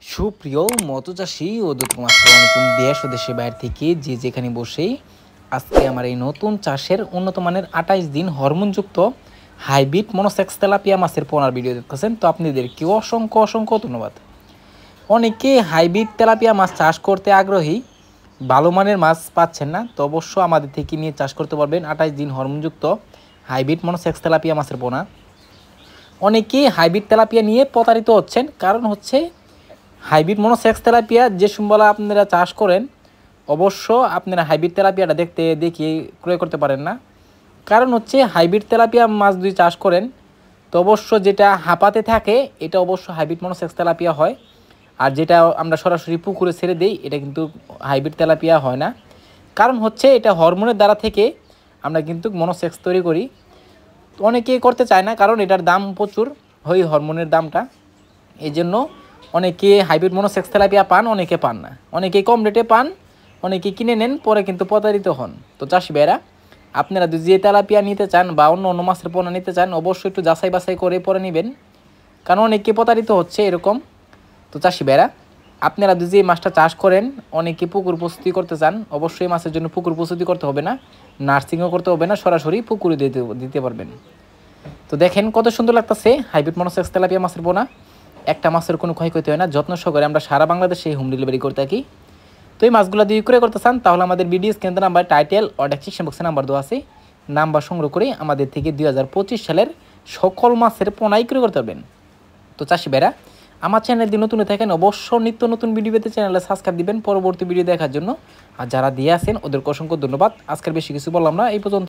সুপ্রিয় মৎস্যচাষী ও দর্শক আসসালামু আলাইকুম। দেশ ও দেশের বাইরে থেকে যে যেখানে বসেই আজকে আমার এই নতুন চাষের উন্নত মানের 28 দিন হরমোনযুক্ত হাইব্রিড মনোসেক্স তেলাপিয়া মাছের পোনার ভিডিও দেখতেছেন। তো আপনাদেরকে অসংখ্য অসংখ্য ধন্যবাদ। অনেকে হাইব্রিড তেলাপিয়া মাছ চাষ করতে আগ্রহী, ভালো মানের মাছ পাচ্ছেন না, তো অবশ্য আমাদের থেকে নিয়ে চাষ করতে পারবেন 28 দিন হরমোনযুক্ত হাইব্রিড মনোসেক্স তেলাপিয়া মাছের পোনা। অনেকেই হাইব্রিড তেলাপিয়া নিয়ে প্রতারিত হচ্ছেন, কারণ হচ্ছে হাইব্রিড মনোসেক্স তেলাপিয়া যে সম্বলা আপনারা চাষ করেন, অবশ্য আপনারা হাইব্রিড তেলাপিয়াটা দেখিয়ে ক্রয় করতে পারেন না। কারণ হচ্ছে হাইব্রিড তেলাপিয়া মাছ যদি চাষ করেন তো অবশ্য যেটা হাঁপাতে থাকে এটা অবশ্য হাইব্রিড মনোসেক্স তেলাপিয়া হয়, আর যেটা আমরা সরাসরি পুকুরে ছেড়ে দিই এটা কিন্তু হাইব্রিড তেলাপিয়া হয় না। কারণ হচ্ছে এটা হরমোনের দ্বারা থেকে আমরা কিন্তু মনোসেক্স তৈরি করি। অনেকেই করতে চায় না, কারণ এটার দাম প্রচুর হয়, হরমোনের দামটা। এই জন্য অনেকে হাইব্রিড মনোসেক্স তেলাপিয়া পান, অনেকে পান না, অনেকে কম রেটে পান, অনেকে কিনে নেন, পরে কিন্তু প্রতারিত হন। তো চাষি ভাইরা, আপনারা যদি যে তেলাপিয়া নিতে চান বা অন্য অন্য মাছের পোনা নিতে চান, অবশ্যই একটু যাচাই বাছাই করে পরে নেবেন, কারণ অনেকে প্রতারিত হচ্ছে এরকম। তো চাষি ভাইরা, আপনারা যদি এই মাছটা চাষ করেন, অনেকে পুকুর প্রস্তুতি করতে চান, অবশ্যই মাছের জন্য পুকুর প্রস্তুতি করতে হবে না, নার্সিংও করতে হবে না, সরাসরি পুকুরে দিতে পারবেন। তো দেখেন কত সুন্দর লাগতেছে হাইব্রিড মনোসেক্স তেলাপিয়া মাছের পোনা। একটা মাছের কোনো ক্ষয়ক্ষতি হয় না, যত্ন সহকারে আমরা সারা বাংলাদেশে হোম ডেলিভারি করে থাকি। তো এই মাছগুলো দিয়ে ক্রয় করতে চান তাহলে আমাদের ভিডিও স্ক্রিনে নাম্বার, টাইটেল ও ডেসক্রিপশন বক্সে নাম্বার দেওয়া আছে, নাম্বার সংগ্রহ করে আমাদের থেকে 2025 সালের সকল মাছের পোনাই ক্রয় করতে পারবেন। তো চাষি ভাইরা, আমার চ্যানেল দিয়ে নতুন থাকেন, অবশ্য নিত্য নতুন ভিডিও পেতে চ্যানেলে সাবস্ক্রাইব দিবেন পরবর্তী ভিডিও দেখার জন্য। আর যারা দিয়ে আসেন ওদেরকে অসংখ্য ধন্যবাদ। আজকের বেশি কিছু বললাম না, এই পর্যন্ত।